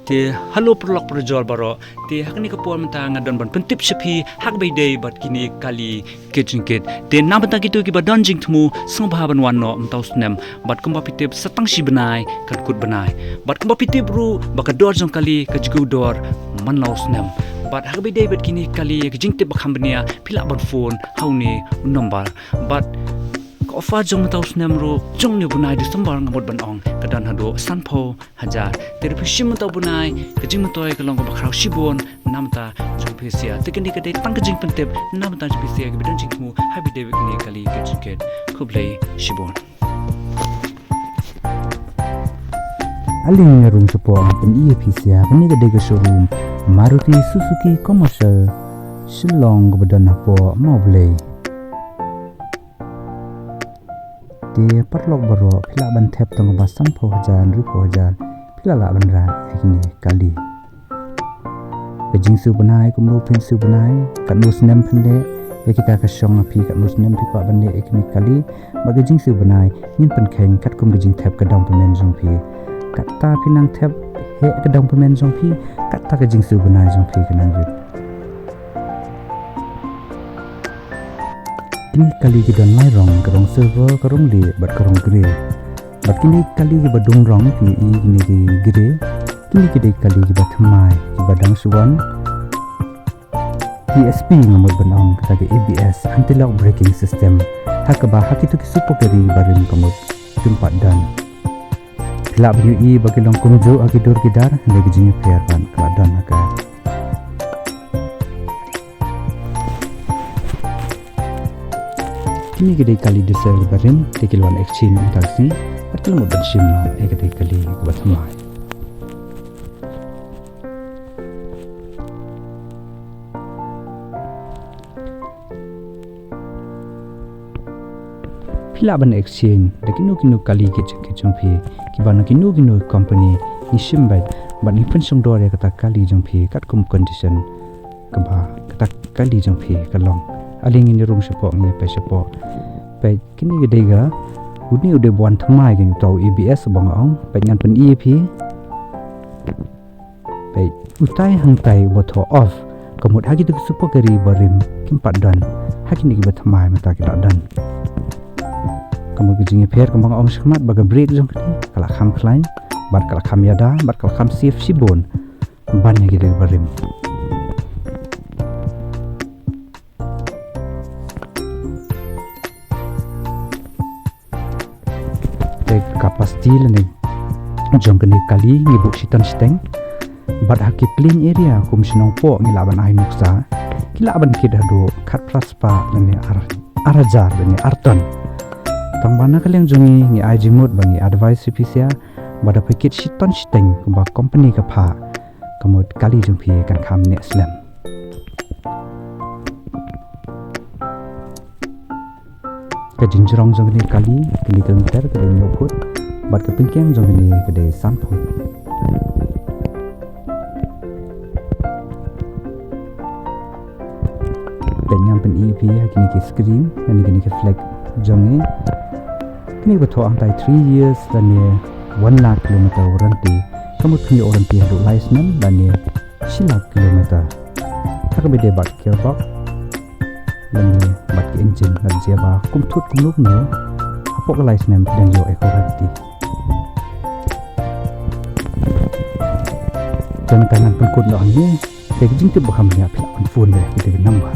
Te halo perlok perjol baro te hakni kapol menta ngadon ban pentip sepi hak bei dei bat kini kali kitchen te nam benta kitu ki badon jing thmu sung bhaban wanno mtau snem bat kumba pitip satang si benai kat kut benai bat kumba pitip ru baka dor jong kali ka jigu dor manau snem bat hak bei dei bat kini kali ka jing te bakham benia phila ban phone hauni number bat offer jong mtau snem ru jong ne bunai December ngamot ban ong kadan hado sanpho hajar ter phishim mtau bunai kajing mtoi kalong ba khrau sibon namta jong phesia tekni kadai tang kajing pentep namta jong phesia ke bidon jingmu habi debik ne kali kajing khublei sibon aling room support pen phesia kani kadai ke showroom Maruti Suzuki commercial Shillong badan po moblei di perlok baro pila ban thep tong ba sampho hajan ru hajan pila la ban ra ekni kali bejing su banai kumlo pin su banai kanus nem phande ekita ka shong phi kanus nem phi pa ban ne ekni kali bagajing su banai nin pen kheng kat kum gajing thep ka dong pemen jong phi katta pinang thep he ka dong pemen jong phi katta ka jing su banai jong phi kanang ri kini kali ki don lai rong karong silver karong li bat karong grey bat kini kali ki badung rong pi i kini ki grey kini ki dei kali ki Thymmai ki badang suwan PSP ngamot banong kata ki ABS anti lock braking system hakaba hakitu ki super kari barim kamot tempat dan pila bi i bagi long kumjo agidur kidar lagi jingi fair ban kladan aka kini gede kali desel barin tekilwan exchange taksi atul modan sim no gede kali buat Thymmai pilaban exchange dekinu kinu kali ke jongphi kibana kinu company ni simbait ban ni pen song dore kata kali jongphi kat kum condition kaba kata kali jongphi kalong aling ini room support nge pe support pe kini gede ga uni ude buan Thymmai gen tau ABS bang ong pe ngan pen EP pe utai hang tai botho off kamut hagi tu support kari barim kimpat dan hagi ni ba Thymmai mata kita dan kamut gejing fair kambang ong skmat baga break jong kini kala Khamkloi bar kala Kham yada bar kala Kham sif sibon ban ni gede barim kapasti lene jong kene kali ngibuk sitan steng bad haki clean area kum sinong po ngilaban ai nuksa kilaban kidado khat praspa lene arajar lene arton tambana kaleng jongi ngi ai jimut bangi advice sipisia bada paket sitan steng kumba company ka pha kamot kali jong phi kan kham ne slam ke jinjrong jong ni kali kini kilometer ke dei noput bat ke pingkeng jong ni ke dei sanpho penyam pen EP kini ke screen kini ke flag jong ni kini batho ang tai 3 years dan ni 1 lakh kilometer warranty kamut kini warranty hadu license dan ni 1 lakh kilometer tak bede bat gearbox dan ni bat ki engine dan siapa kumthut kumluk no apok license dan yo ekorati dan tangan pengkut lo ni ke jing te baham ni apil phone de ke number